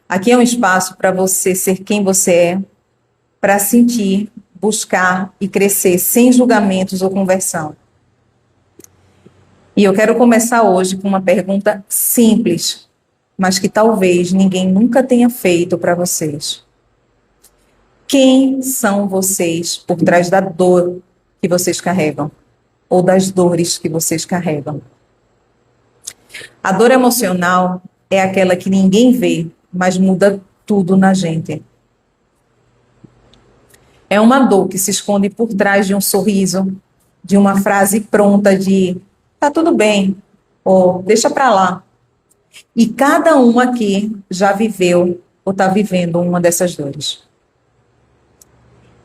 Aqui é um espaço para você ser quem você é, para sentir, buscar e crescer sem julgamentos ou conversão. E eu quero começar hoje com uma pergunta simples, mas que talvez ninguém nunca tenha feito para vocês. Quem são vocês por trás da dor que vocês carregam? Ou das dores que vocês carregam? A dor emocional é aquela que ninguém vê, mas muda tudo na gente. É uma dor que se esconde por trás de um sorriso, de uma frase pronta de tá tudo bem, ou deixa pra lá. E cada um aqui já viveu ou está vivendo uma dessas dores.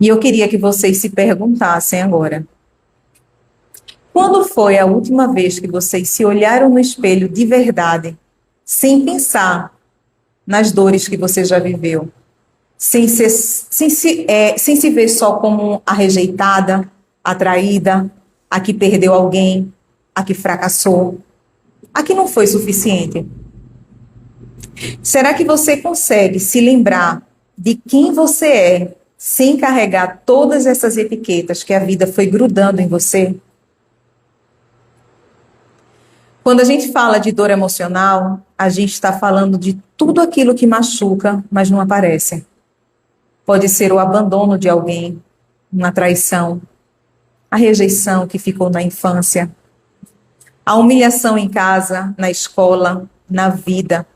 E eu queria que vocês se perguntassem agora: quando foi a última vez que vocês se olharam no espelho de verdade, sem pensar nas dores que você já viveu? Sem se ver só como a rejeitada, a traída, a que perdeu alguém, a que fracassou, a que não foi suficiente. Será que você consegue se lembrar de quem você é sem carregar todas essas etiquetas que a vida foi grudando em você? Quando a gente fala de dor emocional, a gente está falando de tudo aquilo que machuca, mas não aparece. Pode ser o abandono de alguém, uma traição, a rejeição que ficou na infância, a humilhação em casa, na escola, na vida,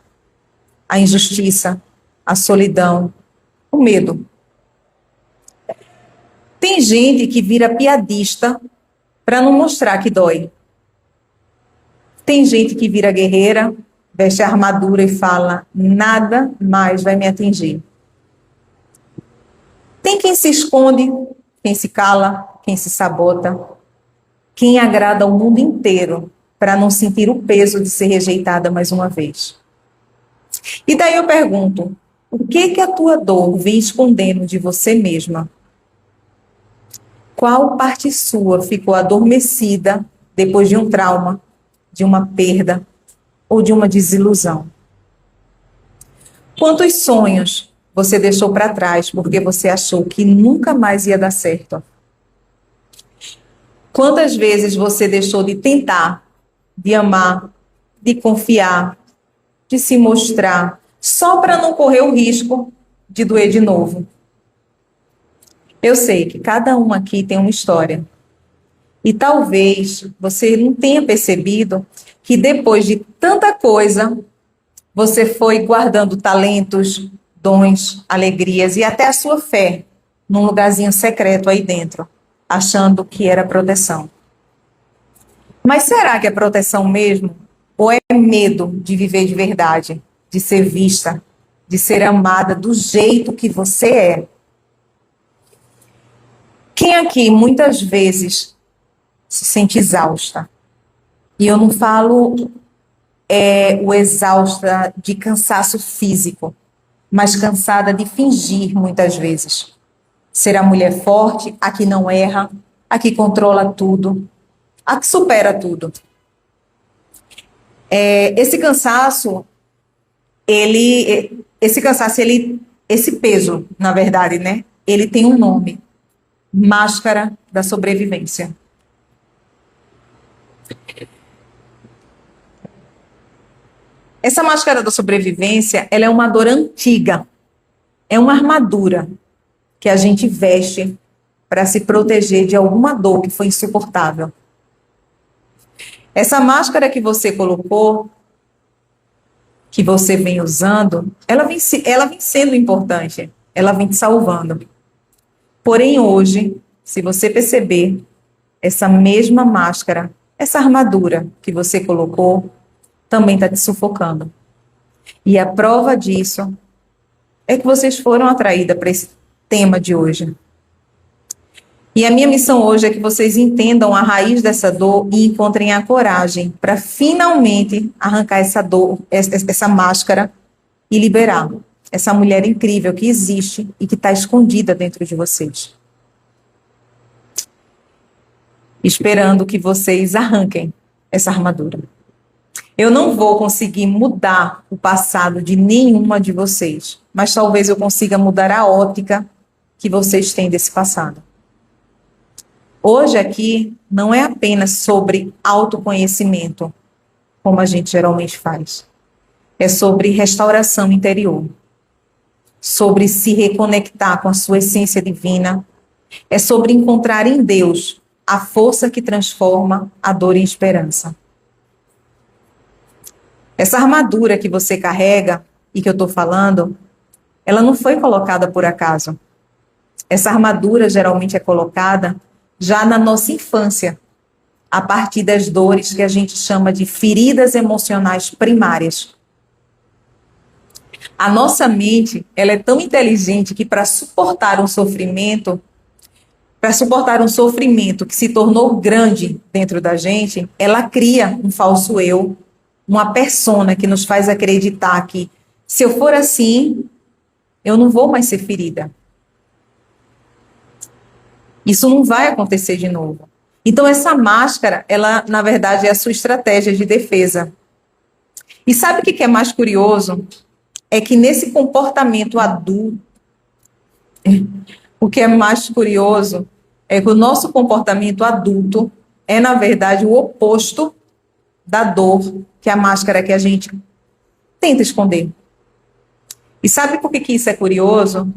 a injustiça, a solidão, o medo. Tem gente que vira piadista para não mostrar que dói. Tem gente que vira guerreira, veste a armadura e fala: nada mais vai me atingir. Tem quem se esconde, quem se cala, quem se sabota, quem agrada ao mundo inteiro para não sentir o peso de ser rejeitada mais uma vez. E daí eu pergunto: o que a tua dor vem escondendo de você mesma? Qual parte sua ficou adormecida depois de um trauma, de uma perda ou de uma desilusão? Quantos sonhos você deixou para trás porque você achou que nunca mais ia dar certo? Quantas vezes você deixou de tentar, de amar, de confiar, de se mostrar, só para não correr o risco de doer de novo? Eu sei que cada um aqui tem uma história. E talvez você não tenha percebido que depois de tanta coisa, você foi guardando talentos, dons, alegrias e até a sua fé num lugarzinho secreto aí dentro, achando que era proteção. Mas será que é proteção mesmo? Ou é medo de viver de verdade, de ser vista, de ser amada do jeito que você é? Quem aqui muitas vezes se sente exausta? E eu não falo o exausta de cansaço físico, mas cansada de fingir muitas vezes. Ser a mulher forte, a que não erra, a que controla tudo, a que supera tudo. Esse cansaço, esse peso, na verdade, né? Ele tem um nome: máscara da sobrevivência. Essa máscara da sobrevivência, ela é uma dor antiga. É uma armadura que a gente veste para se proteger de alguma dor que foi insuportável. Essa máscara que você colocou, que você vem usando, ela vem sendo importante, ela vem te salvando. Porém, hoje, se você perceber, essa mesma máscara, essa armadura que você colocou, também está te sufocando. E a prova disso é que vocês foram atraídas para esse tema de hoje. E a minha missão hoje é que vocês entendam a raiz dessa dor e encontrem a coragem para finalmente arrancar essa dor, essa máscara e liberar essa mulher incrível que existe e que está escondida dentro de vocês. Esperando que vocês arranquem essa armadura. Eu não vou conseguir mudar o passado de nenhuma de vocês, mas talvez eu consiga mudar a ótica que vocês têm desse passado. Hoje aqui não é apenas sobre autoconhecimento, como a gente geralmente faz. É sobre restauração interior, sobre se reconectar com a sua essência divina, é sobre encontrar em Deus a força que transforma a dor em esperança. Essa armadura que você carrega e que eu estou falando, ela não foi colocada por acaso. Essa armadura geralmente é colocada já na nossa infância, a partir das dores que a gente chama de feridas emocionais primárias. A nossa mente, ela é tão inteligente que para suportar um sofrimento que se tornou grande dentro da gente, ela cria um falso eu, uma persona que nos faz acreditar que se eu for assim, eu não vou mais ser ferida. Isso não vai acontecer de novo. Então essa máscara, ela na verdade é a sua estratégia de defesa. E sabe o que é mais curioso? É que nesse comportamento adulto, o que é mais curioso é que o nosso comportamento adulto é, na verdade, o oposto da dor, que é a máscara que a gente tenta esconder. E sabe por que isso é curioso?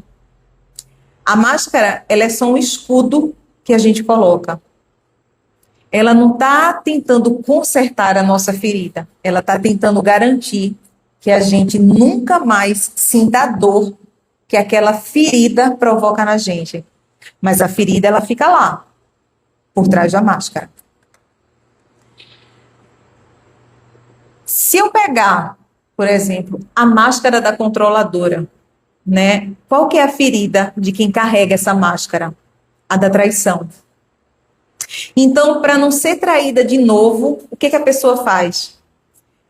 A máscara, ela é só um escudo que a gente coloca. Ela não está tentando consertar a nossa ferida. Ela está tentando garantir que a gente nunca mais sinta a dor que aquela ferida provoca na gente. Mas a ferida, ela fica lá, por trás da máscara. Se eu pegar, por exemplo, a máscara da controladora, né? Qual que é a ferida de quem carrega essa máscara? A da traição. Então, para não ser traída de novo, o que a pessoa faz?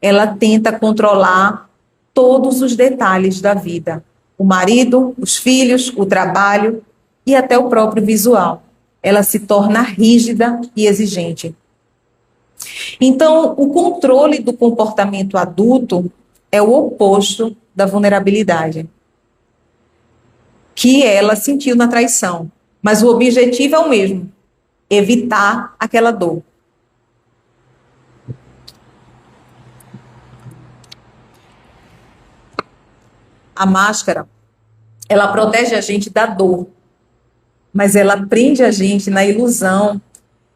Ela tenta controlar todos os detalhes da vida. O marido, os filhos, o trabalho e até o próprio visual. Ela se torna rígida e exigente. Então, o controle do comportamento adulto é o oposto da vulnerabilidade que ela sentiu na traição. Mas o objetivo é o mesmo: evitar aquela dor. A máscara, ela protege a gente da dor, mas ela prende a gente na ilusão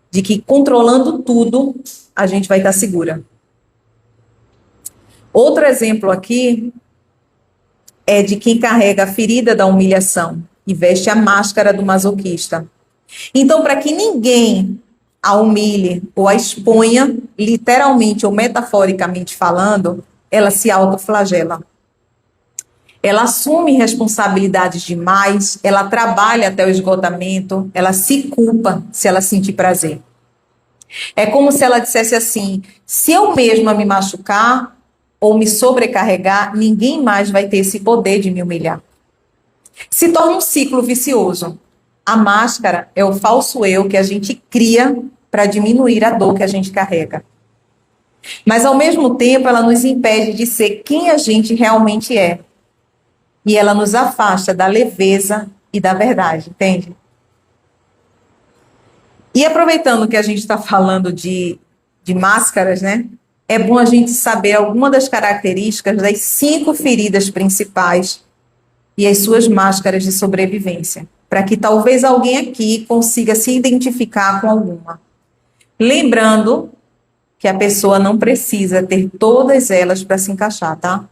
de que controlando tudo, a gente vai estar segura. Outro exemplo aqui é de quem carrega a ferida da humilhação e veste a máscara do masoquista. Então, para que ninguém a humilhe ou a exponha, literalmente ou metaforicamente falando, ela se autoflagela. Ela assume responsabilidades demais, ela trabalha até o esgotamento, ela se culpa se ela sentir prazer. É como se ela dissesse assim: se eu mesma me machucar ou me sobrecarregar, ninguém mais vai ter esse poder de me humilhar. Se torna um ciclo vicioso. A máscara é o falso eu que a gente cria para diminuir a dor que a gente carrega. Mas, ao mesmo tempo, ela nos impede de ser quem a gente realmente é. E ela nos afasta da leveza e da verdade, entende? E aproveitando que a gente está falando de máscaras, né? É bom a gente saber alguma das características das 5 feridas principais e as suas máscaras de sobrevivência, para que talvez alguém aqui consiga se identificar com alguma. Lembrando que a pessoa não precisa ter todas elas para se encaixar, tá?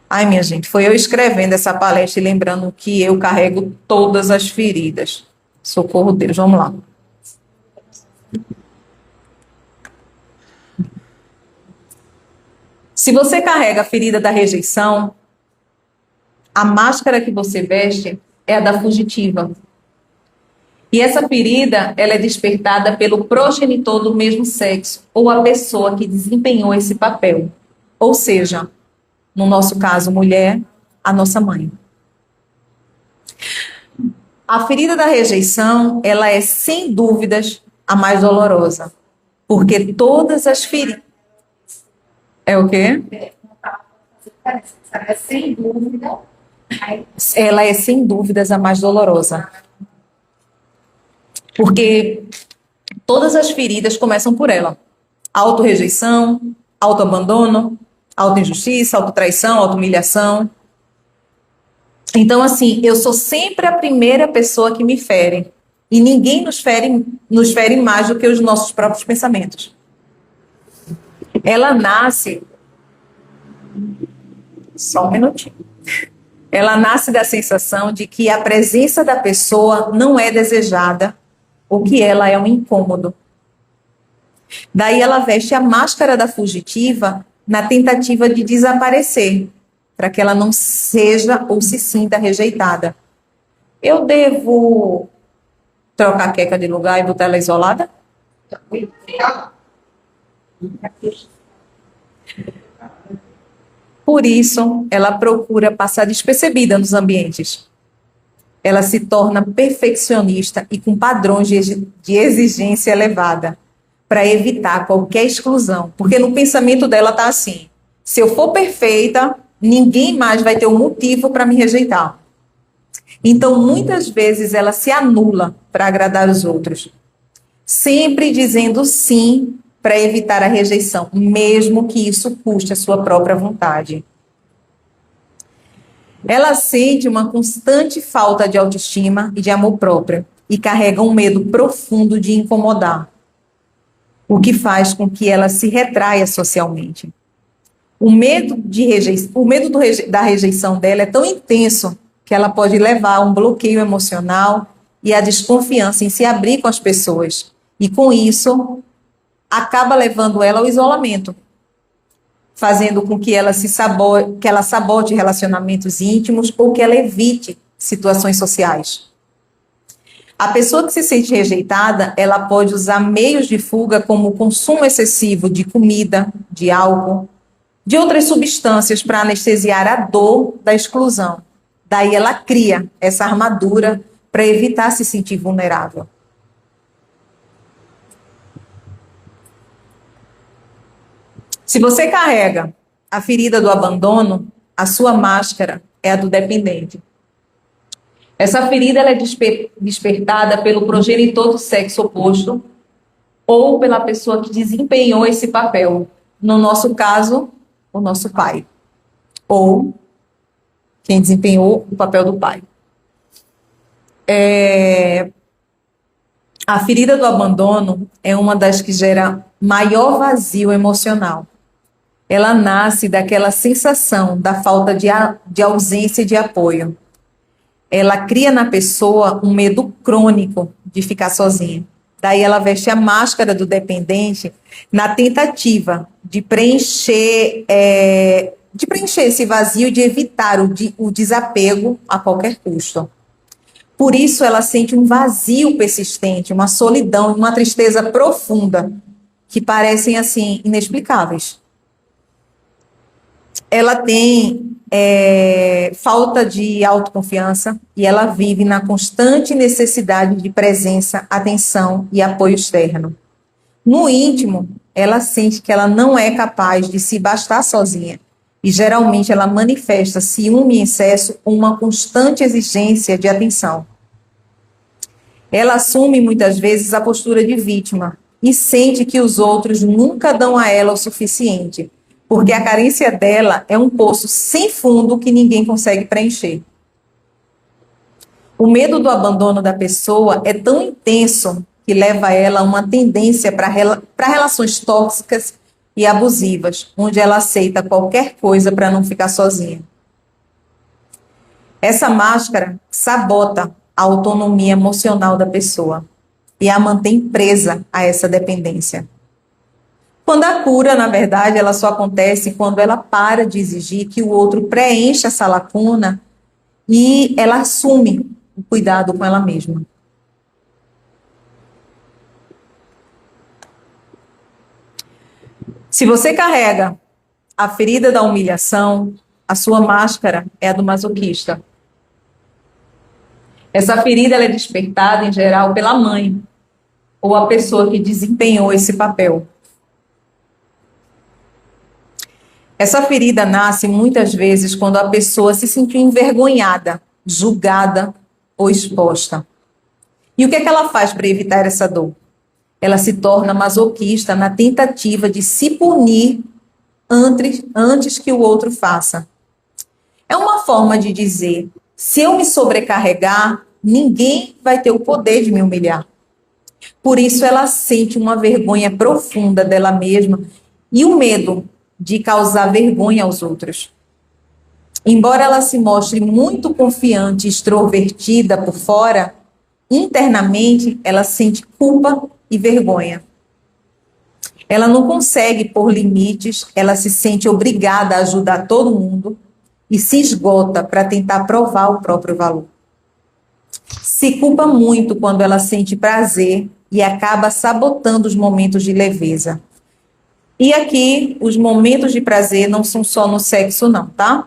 Ai, minha gente, foi eu escrevendo essa palestra e lembrando que eu carrego todas as feridas. Socorro Deus, vamos lá. Se você carrega a ferida da rejeição, a máscara que você veste é a da fugitiva. E essa ferida, ela é despertada pelo progenitor do mesmo sexo, ou a pessoa que desempenhou esse papel. Ou seja, no nosso caso, mulher, a nossa mãe. A ferida da rejeição, ela é, sem dúvidas, a mais dolorosa. Porque todas as feridas... É o quê? É sem dúvida. Ela é, sem dúvidas, a mais dolorosa. Porque todas as feridas começam por ela. Autorrejeição, autoabandono, autoinjustiça, autotraição, autohumilhação. Então, assim, eu sou sempre a primeira pessoa que me fere. E ninguém nos fere mais do que os nossos próprios pensamentos. Ela nasce... Só um minutinho. Ela nasce da sensação de que a presença da pessoa não é desejada ou que ela é um incômodo. Daí ela veste a máscara da fugitiva na tentativa de desaparecer, para que ela não seja ou se sinta rejeitada. Eu devo trocar a queca de lugar e botar ela isolada? Por isso, ela procura passar despercebida nos ambientes. Ela se torna perfeccionista e com padrões de exigência elevada, para evitar qualquer exclusão. Porque no pensamento dela está assim: se eu for perfeita, ninguém mais vai ter um motivo para me rejeitar. Então, muitas vezes, ela se anula para agradar os outros, sempre dizendo sim para evitar a rejeição, mesmo que isso custe a sua própria vontade. Ela sente uma constante falta de autoestima e de amor próprio e carrega um medo profundo de incomodar, o que faz com que ela se retraia socialmente. O medo da rejeição dela é tão intenso que ela pode levar a um bloqueio emocional e a desconfiança em se abrir com as pessoas. E com isso, acaba levando ela ao isolamento, fazendo com que ela sabote relacionamentos íntimos ou que ela evite situações sociais. A pessoa que se sente rejeitada, ela pode usar meios de fuga como o consumo excessivo de comida, de álcool, de outras substâncias para anestesiar a dor da exclusão. Daí ela cria essa armadura para evitar se sentir vulnerável. Se você carrega a ferida do abandono, a sua máscara é a do dependente. Essa ferida ela é despertada pelo progenitor do sexo oposto ou pela pessoa que desempenhou esse papel. No nosso caso, o nosso pai. Ou quem desempenhou o papel do pai. A ferida do abandono é uma das que gera maior vazio emocional. Ela nasce daquela sensação da falta de ausência e de apoio. Ela cria na pessoa um medo crônico de ficar sozinha. Daí ela veste a máscara do dependente na tentativa de preencher esse vazio e de evitar o desapego a qualquer custo. Por isso ela sente um vazio persistente, uma solidão, uma tristeza profunda, que parecem assim inexplicáveis. Ela tem falta de autoconfiança e ela vive na constante necessidade de presença, atenção e apoio externo. No íntimo, ela sente que ela não é capaz de se bastar sozinha e geralmente ela manifesta ciúme em excesso ou uma constante exigência de atenção. Ela assume muitas vezes a postura de vítima e sente que os outros nunca dão a ela o suficiente, porque a carência dela é um poço sem fundo que ninguém consegue preencher. O medo do abandono da pessoa é tão intenso que leva ela a uma tendência para relações tóxicas e abusivas, onde ela aceita qualquer coisa para não ficar sozinha. Essa máscara sabota a autonomia emocional da pessoa e a mantém presa a essa dependência. Quando a cura, na verdade, ela só acontece quando ela para de exigir que o outro preencha essa lacuna e ela assume o cuidado com ela mesma. Se você carrega a ferida da humilhação, a sua máscara é a do masoquista. Essa ferida ela é despertada, em geral, pela mãe, ou a pessoa que desempenhou esse papel. Essa ferida nasce muitas vezes quando a pessoa se sentiu envergonhada, julgada ou exposta. E o que é que ela faz para evitar essa dor? Ela se torna masoquista na tentativa de se punir antes que o outro faça. É uma forma de dizer: se eu me sobrecarregar, ninguém vai ter o poder de me humilhar. Por isso ela sente uma vergonha profunda dela mesma e o medo de causar vergonha aos outros. Embora ela se mostre muito confiante e extrovertida por fora, internamente ela sente culpa e vergonha. Ela não consegue pôr limites, ela se sente obrigada a ajudar todo mundo e se esgota para tentar provar o próprio valor. Se culpa muito quando ela sente prazer e acaba sabotando os momentos de leveza. E aqui, os momentos de prazer não são só no sexo, não, tá?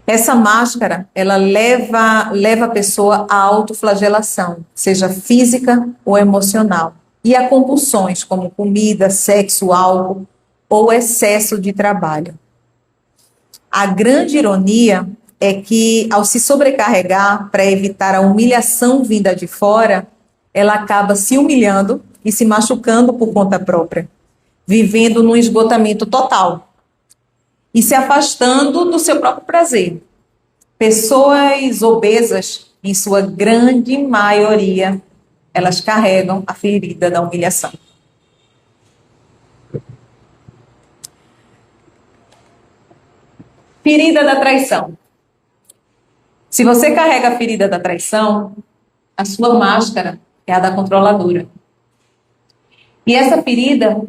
Essa máscara, ela leva a pessoa à autoflagelação, seja física ou emocional, e a compulsões como comida, sexo, álcool ou excesso de trabalho. A grande ironia é que, ao se sobrecarregar para evitar a humilhação vinda de fora, ela acaba se humilhando e se machucando por conta própria, vivendo num esgotamento total e se afastando do seu próprio prazer. Pessoas obesas, em sua grande maioria, elas carregam a ferida da humilhação. Ferida da traição. Se você carrega a ferida da traição, a sua máscara é a da controladora. E essa ferida,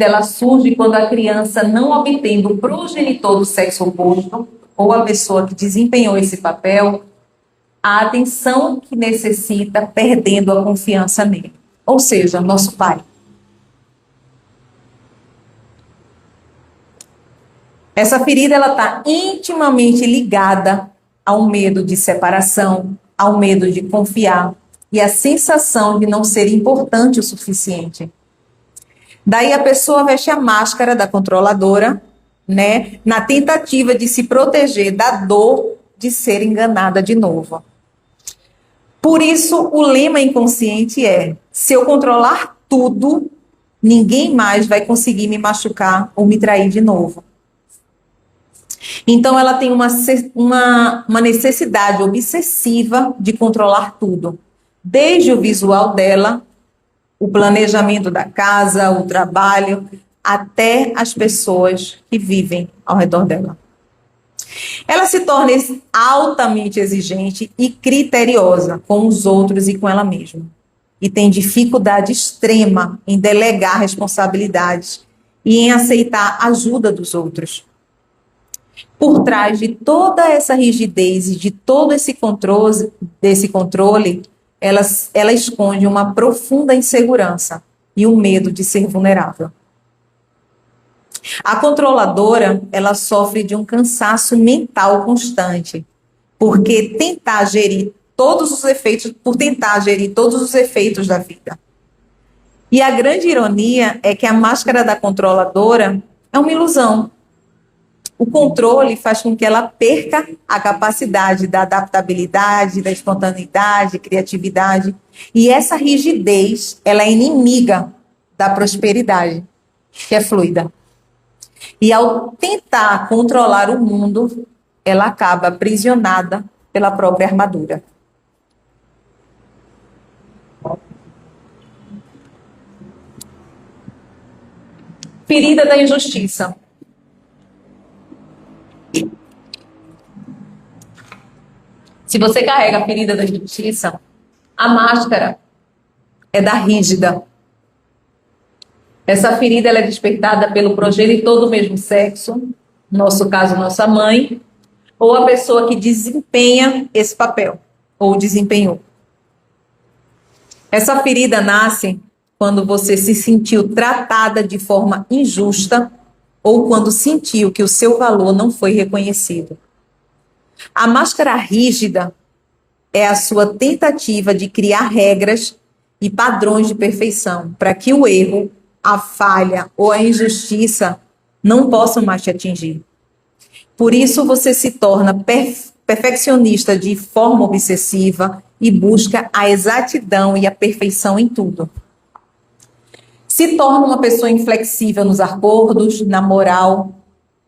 ela surge quando a criança, não obtendo o progenitor do sexo oposto, ou a pessoa que desempenhou esse papel, a atenção que necessita, perdendo a confiança nele. Ou seja, nosso pai. Essa ferida ela está intimamente ligada ao medo de separação, ao medo de confiar e a sensação de não ser importante o suficiente. Daí a pessoa veste a máscara da controladora, né, na tentativa de se proteger da dor de ser enganada de novo. Por isso, o lema inconsciente é: se eu controlar tudo, ninguém mais vai conseguir me machucar ou me trair de novo. Então, ela tem uma necessidade obsessiva de controlar tudo, desde o visual dela, o planejamento da casa, o trabalho, até as pessoas que vivem ao redor dela. Ela se torna altamente exigente e criteriosa com os outros e com ela mesma. E tem dificuldade extrema em delegar responsabilidades e em aceitar a ajuda dos outros. Por trás de toda essa rigidez e de todo esse controle, ela esconde uma profunda insegurança e o medo de ser vulnerável. A controladora, ela sofre de um cansaço mental constante, por tentar gerir todos os efeitos da vida. E a grande ironia é que a máscara da controladora é uma ilusão. O controle faz com que ela perca a capacidade da adaptabilidade, da espontaneidade, criatividade. E essa rigidez, ela é inimiga da prosperidade, que é fluida. E ao tentar controlar o mundo, ela acaba aprisionada pela própria armadura. Ferida da injustiça. Se você carrega a ferida da injustiça, a máscara é da rígida. Essa ferida ela é despertada pelo progenitor do mesmo sexo, no nosso caso, nossa mãe, ou a pessoa que desempenha esse papel, ou desempenhou. Essa ferida nasce quando você se sentiu tratada de forma injusta ou quando sentiu que o seu valor não foi reconhecido. A máscara rígida é a sua tentativa de criar regras e padrões de perfeição para que o erro, a falha ou a injustiça não possam mais te atingir. Por isso você se torna perfeccionista de forma obsessiva e busca a exatidão e a perfeição em tudo. Se torna uma pessoa inflexível nos acordos, na moral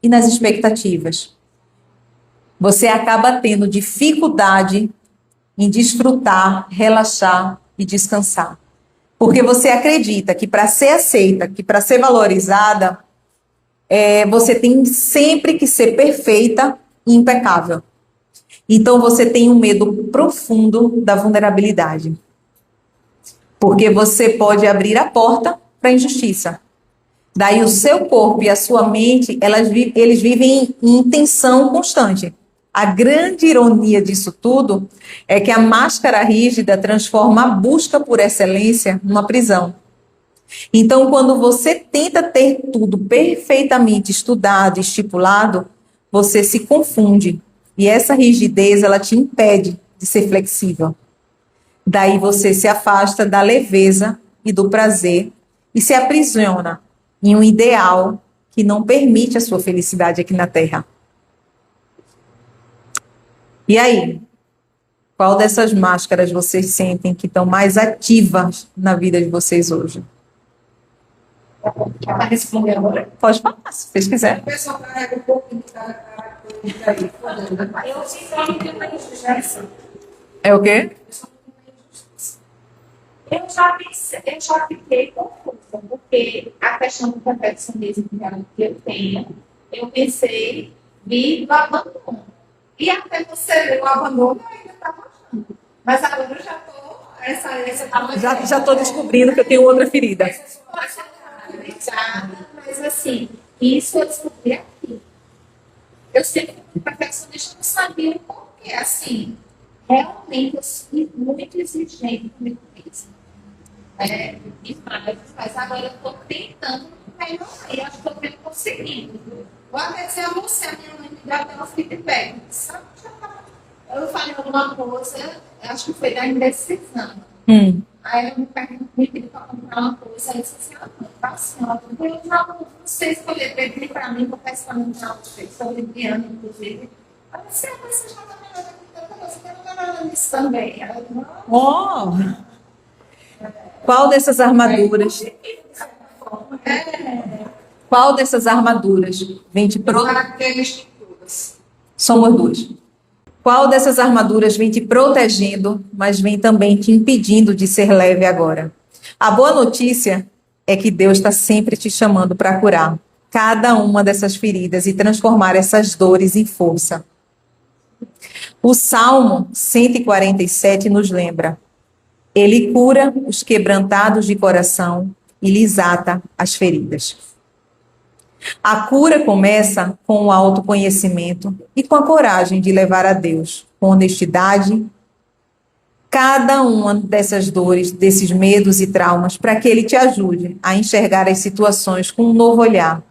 e nas expectativas. Você acaba tendo dificuldade em desfrutar, relaxar e descansar. Porque você acredita que para ser aceita, que para ser valorizada, você tem sempre que ser perfeita e impecável. Então você tem um medo profundo da vulnerabilidade. Porque você pode abrir a porta para a injustiça. Daí o seu corpo e a sua mente, eles vivem em tensão constante. A grande ironia disso tudo é que a máscara rígida transforma a busca por excelência numa prisão. Então, quando você tenta ter tudo perfeitamente estudado, estipulado, você se confunde. E essa rigidez, ela te impede de ser flexível. Daí você se afasta da leveza e do prazer e se aprisiona em um ideal que não permite a sua felicidade aqui na Terra. E aí? Qual dessas máscaras vocês sentem que estão mais ativas na vida de vocês hoje? Quer responder agora? Pode falar, se vocês quiserem. O pessoal carrega um pouquinho de cada característica aí. Eu sinto que uma injustiça. É o quê? Eu já fiquei confusa, porque a questão do perfeccionismo que eu tenho, eu pensei vir do abandono. E até você ver o abandono, eu ainda estava achando. Mas agora eu já estou. Já estou descobrindo que eu tenho outra ferida. Mas assim, isso eu descobri aqui. Eu sempre fui perfeccionista, não sabia o porquê. Assim, realmente eu sou muito exigente comigo mesma. Demais. Mas agora eu estou tentando melhorar. E acho que eu estou conseguindo. Vou até dizer a você, a minha mãe me deu até um feedback. Sabe? Eu falei alguma coisa, acho que foi da indecisão. Aí eu me pedi para comprar uma coisa, aí eu disse assim, tá senhora, eu já não sei escolher, pedi para mim, vou testar no canal de vocês, sou libriana, inclusive. Aí eu disse, mas você já está melhor aqui, então você quer melhorar nisso também. Aí eu Oh! Qual dessas armaduras? Qual dessas armaduras vem te características. Somos duas. Qual dessas armaduras vem te protegendo, mas vem também te impedindo de ser leve agora? A boa notícia é que Deus está sempre te chamando para curar cada uma dessas feridas e transformar essas dores em força. O Salmo 147 nos lembra: Ele cura os quebrantados de coração e lhes ata as feridas. A cura começa com o autoconhecimento e com a coragem de levar a Deus, com honestidade, cada uma dessas dores, desses medos e traumas, para que Ele te ajude a enxergar as situações com um novo olhar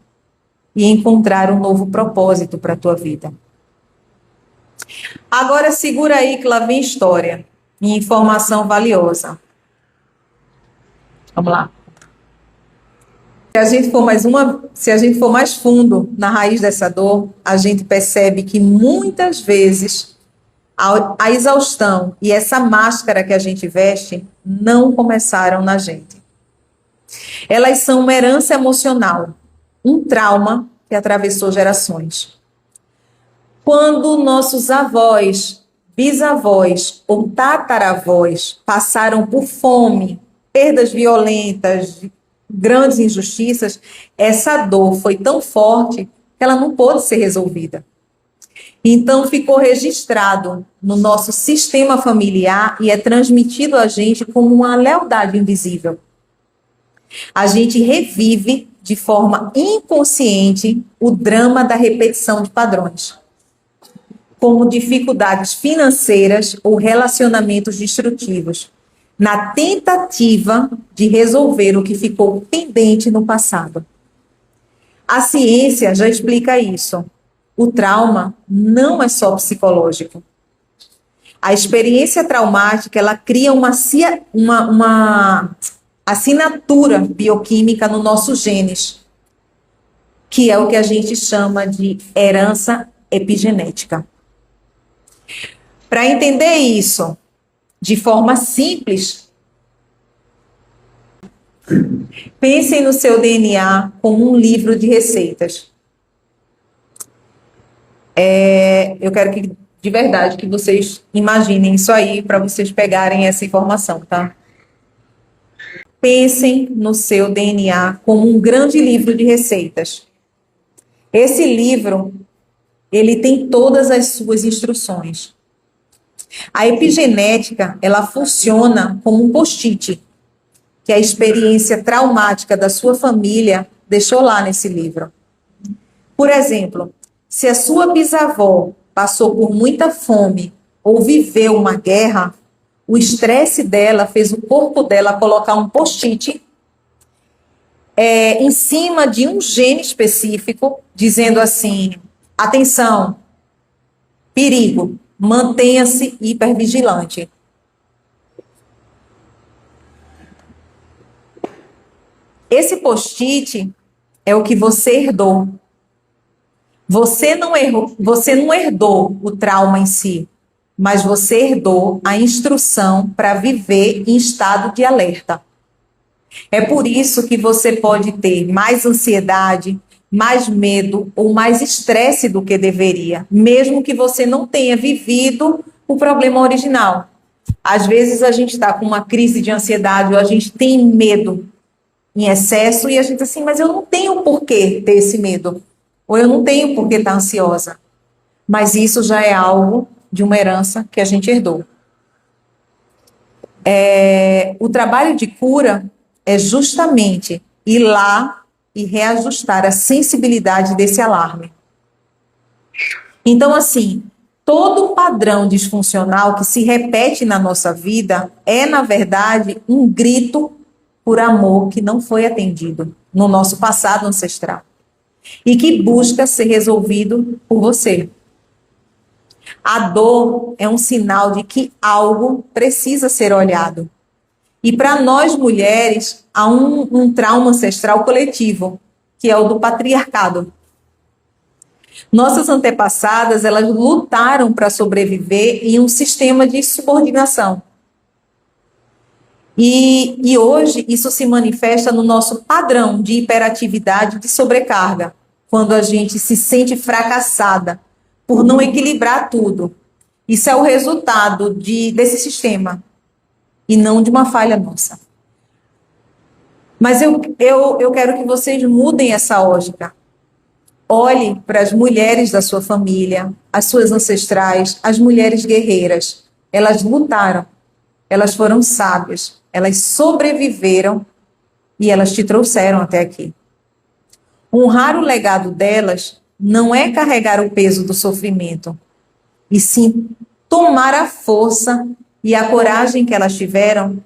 e encontrar um novo propósito para a tua vida. Agora segura aí que lá vem história e informação valiosa. Vamos lá. Se a gente for mais fundo na raiz dessa dor, a gente percebe que muitas vezes a exaustão e essa máscara que a gente veste não começaram na gente. Elas são uma herança emocional, um trauma que atravessou gerações. Quando nossos avós, bisavós ou tataravós passaram por fome, perdas violentas, grandes injustiças, essa dor foi tão forte que ela não pôde ser resolvida. Então ficou registrado no nosso sistema familiar e é transmitido a gente como uma lealdade invisível. A gente revive de forma inconsciente o drama da repetição de padrões, como dificuldades financeiras ou relacionamentos destrutivos, na tentativa de resolver o que ficou pendente no passado. A ciência já explica isso. O trauma não é só psicológico. A experiência traumática, ela cria uma assinatura bioquímica no nossos genes, que é o que a gente chama de herança epigenética. Para entender isso de forma simples, pensem no seu DNA como um livro de receitas. Eu quero que, de verdade, que vocês imaginem isso aí para vocês pegarem essa informação, tá? Pensem no seu DNA como um grande livro de receitas. Esse livro, ele tem todas as suas instruções. A epigenética, ela funciona como um post-it, que a experiência traumática da sua família deixou lá nesse livro. Por exemplo, se a sua bisavó passou por muita fome ou viveu uma guerra, o estresse dela fez o corpo dela colocar um post-it em cima de um gene específico, dizendo assim: atenção, perigo, mantenha-se hipervigilante. Esse post-it é o que você herdou. Você não herdou o trauma em si, mas você herdou a instrução para viver em estado de alerta. É por isso que você pode ter mais ansiedade, mais medo ou mais estresse do que deveria, mesmo que você não tenha vivido o problema original. Às vezes a gente está com uma crise de ansiedade ou a gente tem medo em excesso e a gente assim, mas eu não tenho por que ter esse medo. Ou eu não tenho por que estar ansiosa. Mas isso já é algo de uma herança que a gente herdou. O trabalho de cura é justamente ir lá e reajustar a sensibilidade desse alarme. Então, assim, todo padrão disfuncional que se repete na nossa vida é, na verdade, um grito por amor que não foi atendido no nosso passado ancestral e que busca ser resolvido por você. A dor é um sinal de que algo precisa ser olhado. E para nós mulheres, há um trauma ancestral coletivo, que é o do patriarcado. Nossas antepassadas, elas lutaram para sobreviver em um sistema de subordinação. E hoje isso se manifesta no nosso padrão de hiperatividade e de sobrecarga, quando a gente se sente fracassada por não equilibrar tudo. Isso é o resultado desse sistema e não de uma falha nossa. Mas eu quero que vocês mudem essa lógica. Olhe para as mulheres da sua família, as suas ancestrais, as mulheres guerreiras. Elas lutaram, elas foram sábias, elas sobreviveram e elas te trouxeram até aqui. Honrar o legado delas não é carregar o peso do sofrimento, e sim tomar a força e a coragem que elas tiveram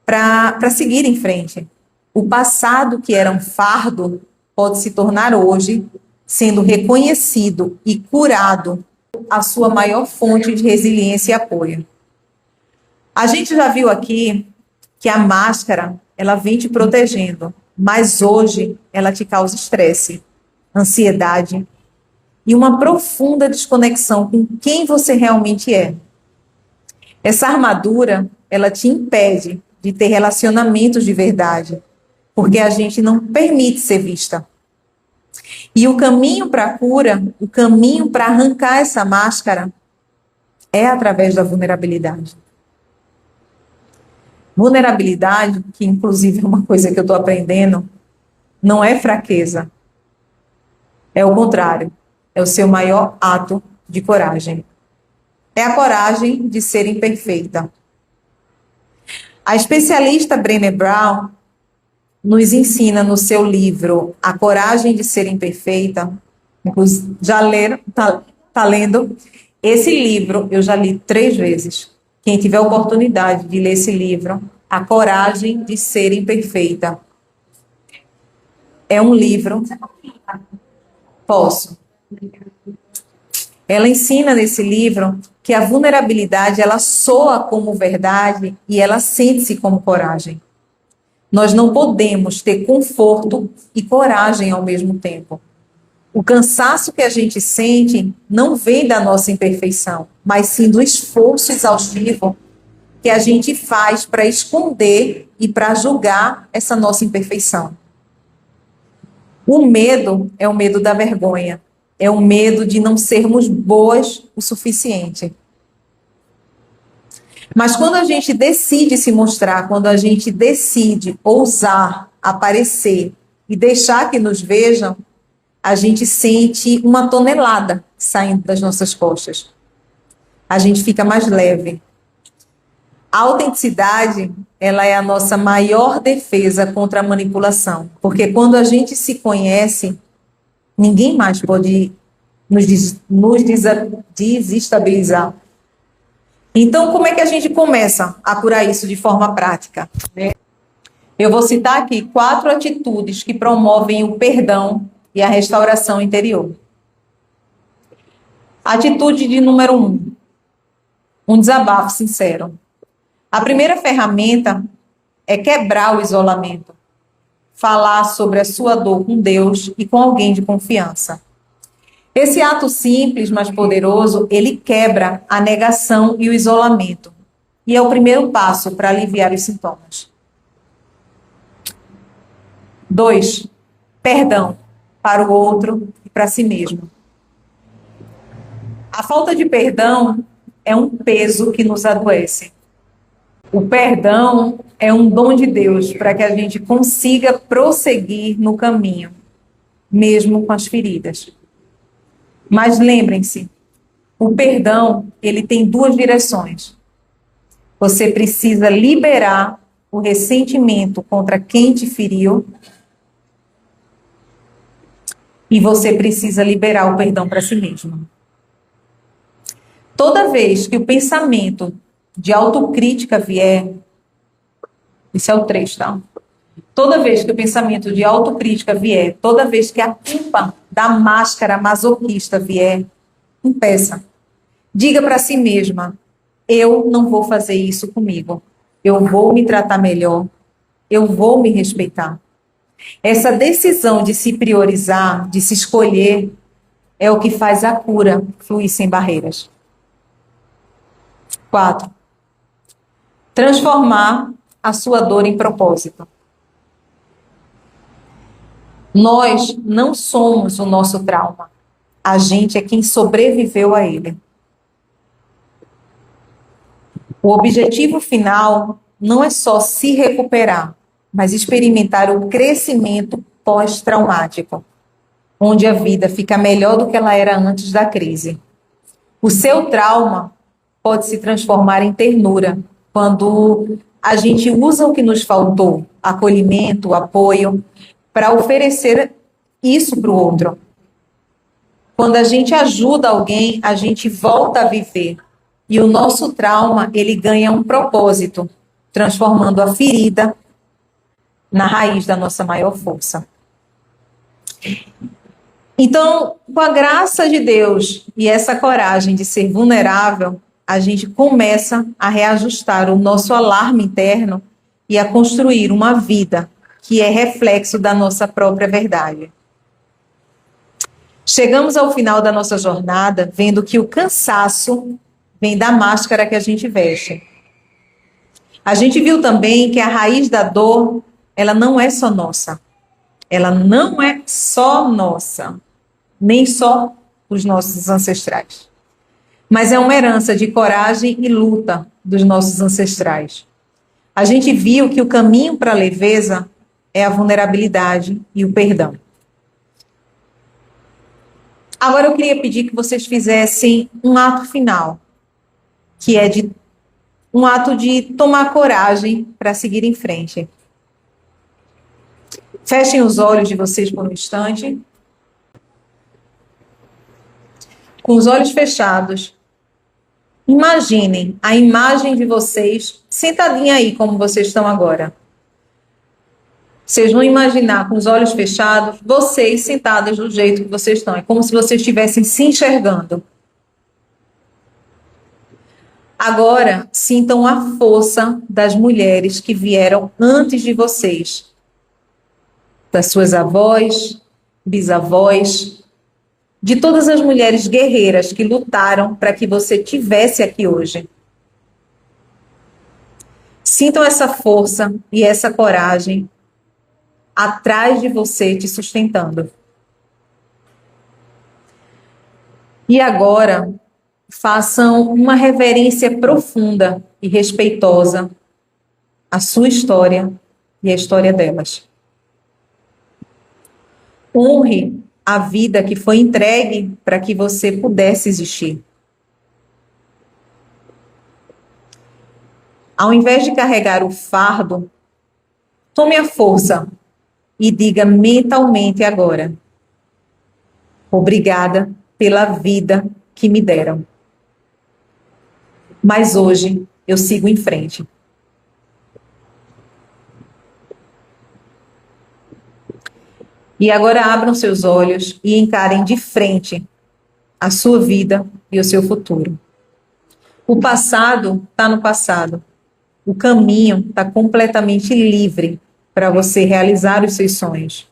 para seguir em frente. O passado, que era um fardo, pode se tornar hoje, sendo reconhecido e curado, a sua maior fonte de resiliência e apoio. A gente já viu aqui que a máscara, ela vem te protegendo, mas hoje ela te causa estresse, ansiedade e uma profunda desconexão com quem você realmente é. Essa armadura, ela te impede de ter relacionamentos de verdade, porque a gente não permite ser vista. E o caminho para a cura, o caminho para arrancar essa máscara é através da vulnerabilidade. Vulnerabilidade, que inclusive é uma coisa que eu estou aprendendo, não é fraqueza. É o contrário. É o seu maior ato de coragem. É a coragem de ser imperfeita. A especialista Brené Brown nos ensina no seu livro A Coragem de Ser Imperfeita. Já leram? Tá lendo? Esse livro eu já li 3 vezes. Quem tiver a oportunidade de ler esse livro, A Coragem de Ser Imperfeita. É um livro... Posso. Ela ensina nesse livro que a vulnerabilidade, ela soa como verdade e ela sente-se como coragem. Nós não podemos ter conforto e coragem ao mesmo tempo. O cansaço que a gente sente não vem da nossa imperfeição, mas sim do esforço exaustivo que a gente faz para esconder e para julgar essa nossa imperfeição. O medo é o medo da vergonha, é o medo de não sermos boas o suficiente. Mas quando a gente decide se mostrar, quando a gente decide ousar, aparecer e deixar que nos vejam, a gente sente uma tonelada saindo das nossas costas. A gente fica mais leve. A autenticidade, ela é a nossa maior defesa contra a manipulação, porque quando a gente se conhece, ninguém mais pode nos desestabilizar. Então, como é que a gente começa a curar isso de forma prática? Eu vou citar aqui 4 atitudes que promovem o perdão e a restauração interior. Atitude de número 1, um desabafo sincero. A primeira ferramenta é quebrar o isolamento, falar sobre a sua dor com Deus e com alguém de confiança. Esse ato simples, mas poderoso, ele quebra a negação e o isolamento. E é o primeiro passo para aliviar os sintomas. 2, perdão para o outro e para si mesmo. A falta de perdão é um peso que nos adoece. O perdão é um dom de Deus para que a gente consiga prosseguir no caminho, mesmo com as feridas. Mas lembrem-se, o perdão, ele tem 2 direções. Você precisa liberar o ressentimento contra quem te feriu e você precisa liberar o perdão para si mesmo. Toda vez que o pensamento de autocrítica vier, esse é o 3, tá? Toda vez que o pensamento de autocrítica vier, toda vez que a culpa da máscara masoquista vier, impeça. Diga para si mesma, eu não vou fazer isso comigo. Eu vou me tratar melhor. Eu vou me respeitar. Essa decisão de se priorizar, de se escolher, é o que faz a cura fluir sem barreiras. 4. Transformar a sua dor em propósito. Nós não somos o nosso trauma. A gente é quem sobreviveu a ele. O objetivo final não é só se recuperar, mas experimentar o crescimento pós-traumático, onde a vida fica melhor do que ela era antes da crise. O seu trauma pode se transformar em ternura quando a gente usa o que nos faltou, acolhimento, apoio, para oferecer isso para o outro. Quando a gente ajuda alguém, a gente volta a viver. E o nosso trauma, ele ganha um propósito, transformando a ferida na raiz da nossa maior força. Então, com a graça de Deus e essa coragem de ser vulnerável, a gente começa a reajustar o nosso alarme interno e a construir uma vida que é reflexo da nossa própria verdade. Chegamos ao final da nossa jornada vendo que o cansaço vem da máscara que a gente veste. A gente viu também que a raiz da dor, ela não é só nossa. Ela não é só nossa, nem só os nossos ancestrais. Mas é uma herança de coragem e luta dos nossos ancestrais. A gente viu que o caminho para a leveza é a vulnerabilidade e o perdão. Agora eu queria pedir que vocês fizessem um ato final, que é um ato de tomar coragem para seguir em frente. Fechem os olhos de vocês por um instante. Com os olhos fechados, imaginem a imagem de vocês sentadinha aí como vocês estão agora. Vocês vão imaginar com os olhos fechados, vocês sentadas do jeito que vocês estão. É como se vocês estivessem se enxergando. Agora, sintam a força das mulheres que vieram antes de vocês, das suas avós, bisavós, de todas as mulheres guerreiras que lutaram para que você tivesse aqui hoje. Sintam essa força e essa coragem atrás de você te sustentando. E agora, façam uma reverência profunda e respeitosa à sua história e à história delas. Honre a vida que foi entregue para que você pudesse existir. Ao invés de carregar o fardo, tome a força e diga mentalmente agora: obrigada pela vida que me deram. Mas hoje eu sigo em frente. E agora abram seus olhos e encarem de frente a sua vida e o seu futuro. O passado está no passado. O caminho está completamente livre para você realizar os seus sonhos.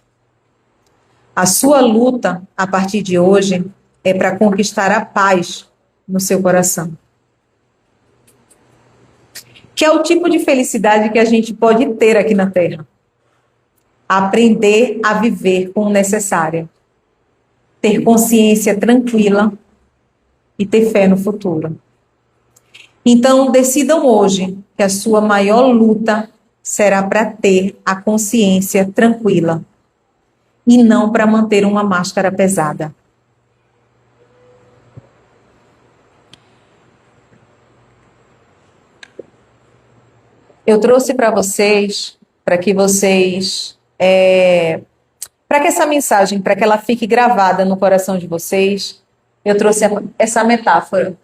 A sua luta, a partir de hoje, é para conquistar a paz no seu coração. Que é o tipo de felicidade que a gente pode ter aqui na Terra. Aprender a viver com o necessário. Ter consciência tranquila e ter fé no futuro. Então, decidam hoje que a sua maior luta será para ter a consciência tranquila e não para manter uma máscara pesada. Eu trouxe para vocês, para que essa mensagem, para que ela fique gravada no coração de vocês, eu trouxe essa metáfora.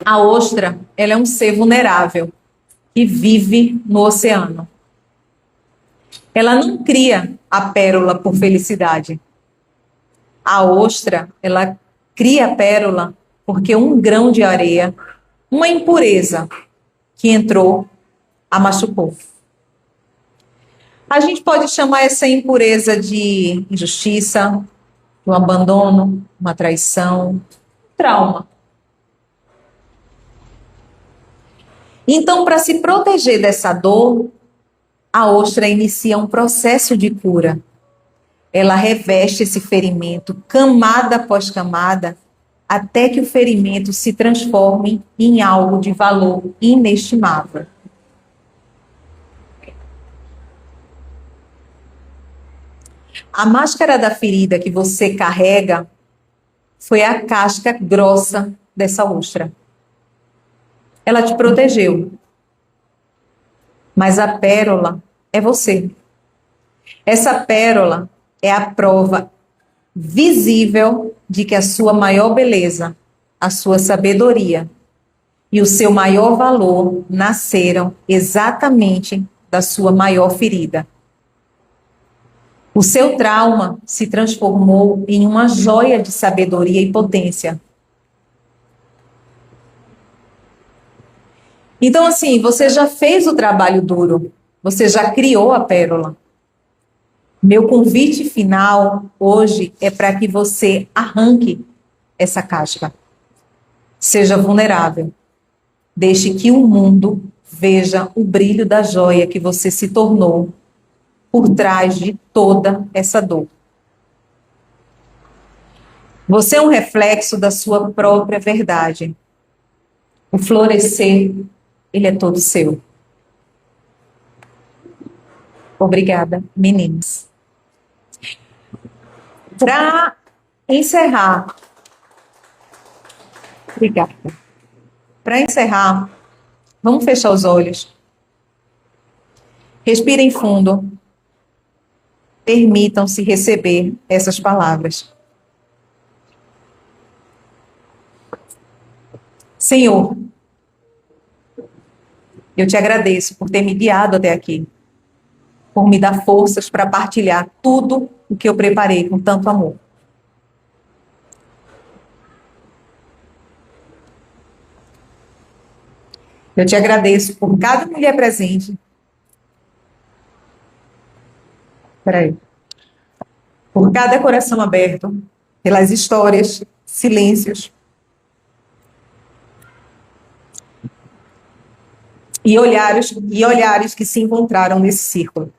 A ostra, ela é um ser vulnerável que vive no oceano. Ela não cria a pérola por felicidade. A ostra, ela cria a pérola porque um grão de areia, uma impureza que entrou, a machucou. A gente pode chamar essa impureza de injustiça, um abandono, uma traição, trauma. Então, para se proteger dessa dor, a ostra inicia um processo de cura. Ela reveste esse ferimento, camada após camada, até que o ferimento se transforme em algo de valor inestimável. A máscara da ferida que você carrega foi a casca grossa dessa ostra. Ela te protegeu. Mas a pérola é você. Essa pérola é a prova visível de que a sua maior beleza, a sua sabedoria e o seu maior valor nasceram exatamente da sua maior ferida. O seu trauma se transformou em uma joia de sabedoria e potência. Então, assim, você já fez o trabalho duro, você já criou a pérola. Meu convite final hoje é para que você arranque essa casca. Seja vulnerável. Deixe que o mundo veja o brilho da joia que você se tornou por trás de toda essa dor. Você é um reflexo da sua própria verdade. O florescer, ele é todo seu. Obrigada, meninas. Para encerrar, obrigada. Para encerrar, vamos fechar os olhos. Respirem fundo. Permitam-se receber essas palavras. Senhor, eu te agradeço por ter me guiado até aqui, por me dar forças para partilhar tudo o que eu preparei com tanto amor. Eu te agradeço por cada mulher presente. Peraí. Por cada coração aberto, pelas histórias, silêncios e olhares que se encontraram nesse círculo.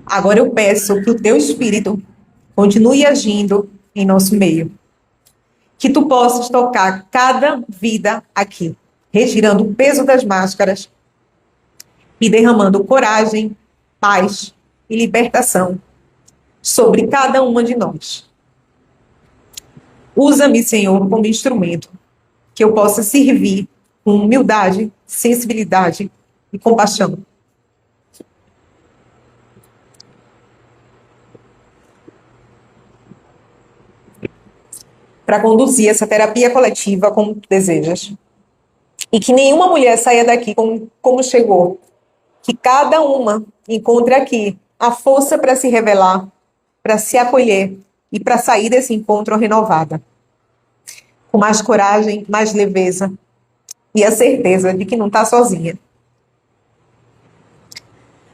Agora eu peço que o teu Espírito continue agindo em nosso meio. Que tu possas tocar cada vida aqui, retirando o peso das máscaras e derramando coragem, paz e libertação sobre cada uma de nós. Usa-me, Senhor, como instrumento, que eu possa servir com humildade, sensibilidade e compaixão. Para conduzir essa terapia coletiva como tu desejas. E que nenhuma mulher saia daqui como chegou. Que cada uma encontre aqui a força para se revelar, para se acolher e para sair desse encontro renovada. Com mais coragem, mais leveza e a certeza de que não está sozinha.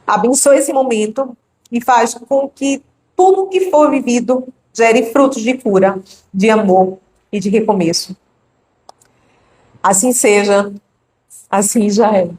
Abençoa esse momento e faz com que tudo que for vivido gere frutos de cura, de amor e de recomeço. Assim seja, assim já é.